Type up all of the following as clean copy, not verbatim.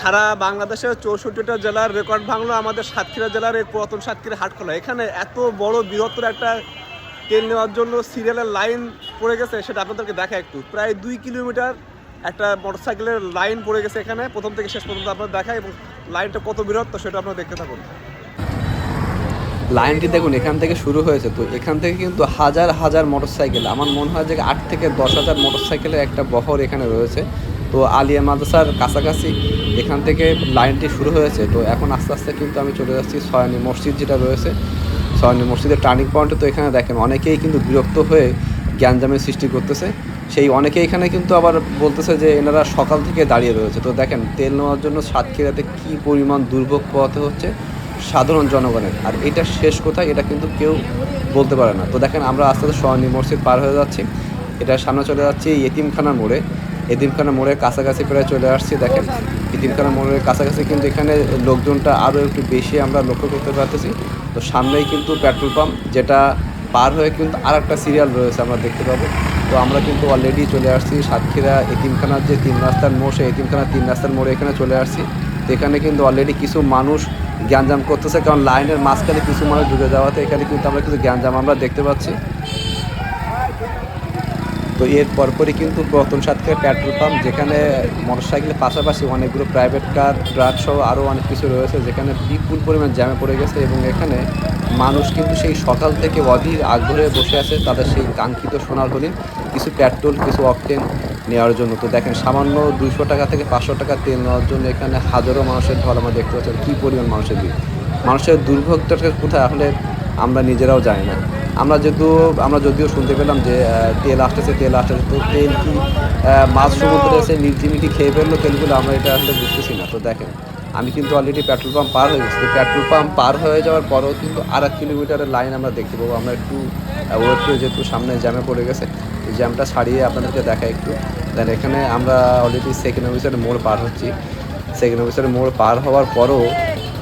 সারা বাংলাদেশের 64টা জেলার রেকর্ড ভাঙলো আমাদের সাতক্ষীরা জেলার এই পুরাতন সাতক্ষীরা হাটখোলা। এখানে এত বড় বৃহত্তর একটা তেল নেওয়ার জন্য সিরিয়ালের লাইন পড়ে গেছে, সেটা আপনাদেরকে দেখা একটু। প্রায় 2 কিলোমিটার একটা মোটরসাইকেলের লাইন পড়ে গেছে এখানে, প্রথম থেকে শেষ পর্যন্ত আপনারা দেখায়, এবং লাইনটা কত বৃহত্তর সেটা আপনারা দেখতে থাকুন। লাইনটি দেখুন এখান থেকে শুরু হয়েছে, তো এখান থেকে কিন্তু হাজার হাজার মোটরসাইকেল, আমার মনে হয় যে 8 থেকে 10,000 মোটরসাইকেলের একটা বহর এখানে রয়েছে। তো আলিয়া মাদ্রাসার কাছাকাছি এখান থেকে লাইনটি শুরু হয়েছে। তো এখন আস্তে আস্তে কিন্তু আমি চলে যাচ্ছি সয়ানি মসজিদ যেটা রয়েছে, সয়ানি মসজিদের টার্নিং পয়েন্টে। তো এখানে দেখেন অনেকেই কিন্তু বিরক্ত হয়ে গ্যাঞ্জামের সৃষ্টি করতেছে। সেই অনেকে এখানে কিন্তু আবার বলতেছে যে এনারা সকাল থেকে দাঁড়িয়ে রয়েছে। তো দেখেন তেল নেওয়ার জন্য সাতক্ষীরাতে কী পরিমাণ দুর্ভোগ পোহাতে হচ্ছে সাধারণ জনগণের, আর এটা শেষ কোথায় এটা কিন্তু কেউ বলতে পারে না। তো দেখেন আমরা আস্তে আস্তে সয়ানি মসজিদ পার হয়ে যাচ্ছি, এটার সামনে চলে যাচ্ছি এতিমখানার মোড়ে। এতিমখানা মোড়ের কাছাকাছি প্রায় চলে আসছি। দেখেন এতিমখানা মোড়ের কাছাকাছি কিন্তু এখানে লোকজনটা আরও একটু বেশি আমরা লক্ষ্য করতে পারতেছি। তো সামনেই কিন্তু পেট্রোল পাম্প, যেটা পার হয়ে কিন্তু আর একটা সিরিয়াল রয়েছে আমরা দেখতে পাবো। তো আমরা কিন্তু অলরেডি চলে আসছি সাতক্ষীরা এতিমখানার যে 3 রাস্তার মোড়, সেই এতিমখানার 3 রাস্তার মোড়ে এখানে চলে আসছি। তো এখানে কিন্তু অলরেডি কিছু মানুষ গ্যাঞ্জাম করতেছে, কারণ লাইনের মাঝখানে কিছু মানুষ ঢুকে যাওয়াতে এখানে কিন্তু আমরা কিছু গ্যাঞ্জাম আমরা দেখতে পাচ্ছি। তো এর পরপরই কিন্তু পুরাতন সাতক্ষীরা পেট্রোল পাম্প, যেখানে মোটরসাইকেলের পাশাপাশি অনেকগুলো প্রাইভেট কার, ট্রাক সহ আরও অনেক কিছু রয়েছে, যেখানে বিপুল পরিমাণ জ্যামে পড়ে গেছে। এবং এখানে মানুষ কিন্তু সেই সকাল থেকে অধীর আগ্রহে বসে আছে তাদের সেই কাঙ্ক্ষিত সোনার হরিণ, কিছু পেট্রোল, কিছু অকটেন নেওয়ার জন্য। তো দেখেন সামান্য 200 টাকা থেকে 500 টাকা তেল নেওয়ার জন্য এখানে হাজারো মানুষের ঢল আমরা দেখতে পাচ্ছি। কী পরিমাণ মানুষের ভিড়, মানুষের দুর্ভোগটা কোথায় আসলে আমরা নিজেরাও জানি না। আমরা যদিও শুনতে পেলাম যে তেল আসতেছে, তো তেল কি মাছ সমুদ্রে এসে নির্ঝিমিটি খেয়ে ফেললো তেলগুলো, আমরা এটা আসলে বুঝতেছি না। তো দেখেন আমি কিন্তু অলরেডি পেট্রোল পাম্প পার হয়ে গেছি। তো পেট্রোল পাম্প পার হয়ে যাওয়ার পরেও কিন্তু 1.5 কিলোমিটারের লাইন আমরা দেখতে পাবো। আমরা একটু ওয়েট করে, যেহেতু সামনে জ্যামে পড়ে গেছে, এই জ্যামটা ছাড়িয়ে আপনাদেরকে দেখা একটু। দেন এখানে আমরা অলরেডি সেকেন্ড অফিসের মোড় পার হচ্ছি। সেকেন্ড অফিসের মোড় পার হওয়ার পরও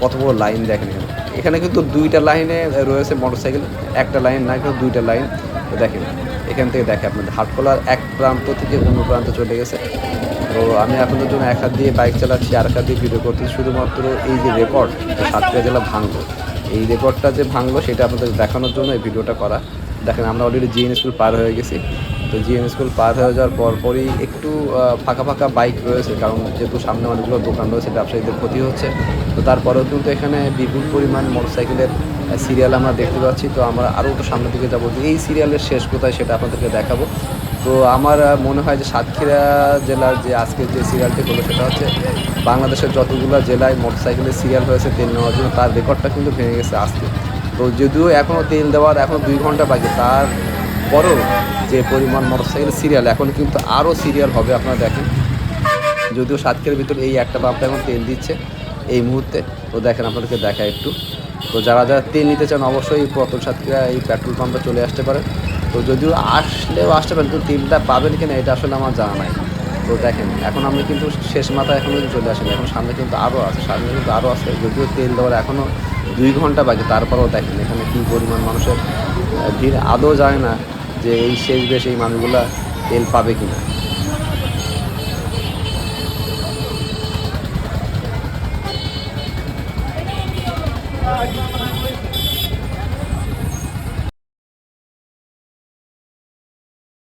কত বড় লাইন দেখেন এখানে। এখানে কিন্তু 2টা লাইনে রয়েছে মোটরসাইকেল, একটা লাইন না, কিন্তু 2টা লাইন। তো দেখেন এখান থেকে দেখে আপনাদের হাটখোলার এক প্রান্ত থেকে অন্য প্রান্তে চলে গেছে। তো আমি আপনাদের জন্য এক হাত দিয়ে বাইক চালাচ্ছি, আর এক হাত দিয়ে ভিডিও করতেছি, শুধুমাত্র এই যে রেকর্ড সাতক্ষীরা জেলা ভাঙলো, এই রেকর্ডটা যে ভাঙলো সেটা আপনাদের দেখানোর জন্য এই ভিডিওটা করা। দেখেন আমরা অলরেডি জিএন স্কুল পার হয়ে গেছি। তো জিএন স্কুল পার হয়ে যাওয়ার পরপরই একটু ফাঁকা ফাঁকা বাইক রয়েছে, কারণ যেহেতু সামনে অনেকগুলো দোকান রয়েছে, ব্যবসায়ীদের ক্ষতি হচ্ছে। তো তারপরেও কিন্তু এখানে বিপুল পরিমাণ মোটরসাইকেলের সিরিয়াল আমরা দেখতে পাচ্ছি। তো আমরা আরও একটু সামনের দিকে যাবো, যে এই সিরিয়ালের শেষ কোথায় সেটা আপনাদেরকে দেখাবো। তো আমার মনে হয় যে সাতক্ষীরা জেলার যে আজকের যে সিরিয়ালটি হলো, সেটা হচ্ছে বাংলাদেশের যতগুলো জেলায় মোটরসাইকেলের সিরিয়াল হয়েছে তেল নেওয়ার জন্য, তার রেকর্ডটা কিন্তু ভেঙে গেছে আজকে। তো যদিও এখনও তেল দেওয়ার এখনও 2 ঘন্টা বাকি, তারপরও যে পরিমাণ মোটরসাইকেলের সিরিয়াল, এখন কিন্তু আরও সিরিয়াল হবে আপনারা দেখেন। যদিও সাতক্ষীরার ভিতরে এই একটা পাম্পটা এখন তেল দিচ্ছে এই মুহূর্তে। তো দেখেন আপনাদেরকে দেখা একটু। তো যারা যারা তেল নিতে চান অবশ্যই পুরাতন সাতক্ষীরা এই পেট্রোল পাম্পে চলে আসতে পারেন। তো যদিও আসতে পারেন, কিন্তু তেলটা পাবেন কিনা এটা আসলে আমার জানা নাই। তো দেখেন এখন আমি কিন্তু শেষ মাথায় এখনও চলে আসিনি, এখন সামনে কিন্তু আরও আছে, যদিও তেল দেওয়ার এখনও 2 ঘন্টা বাকি, তারপরেও দেখেন এখানে কী পরিমাণ মানুষের ভিড়। আদৌ জানে না যে এই শেষ বেশ এই মানুষগুলা তেল পাবে কিনা।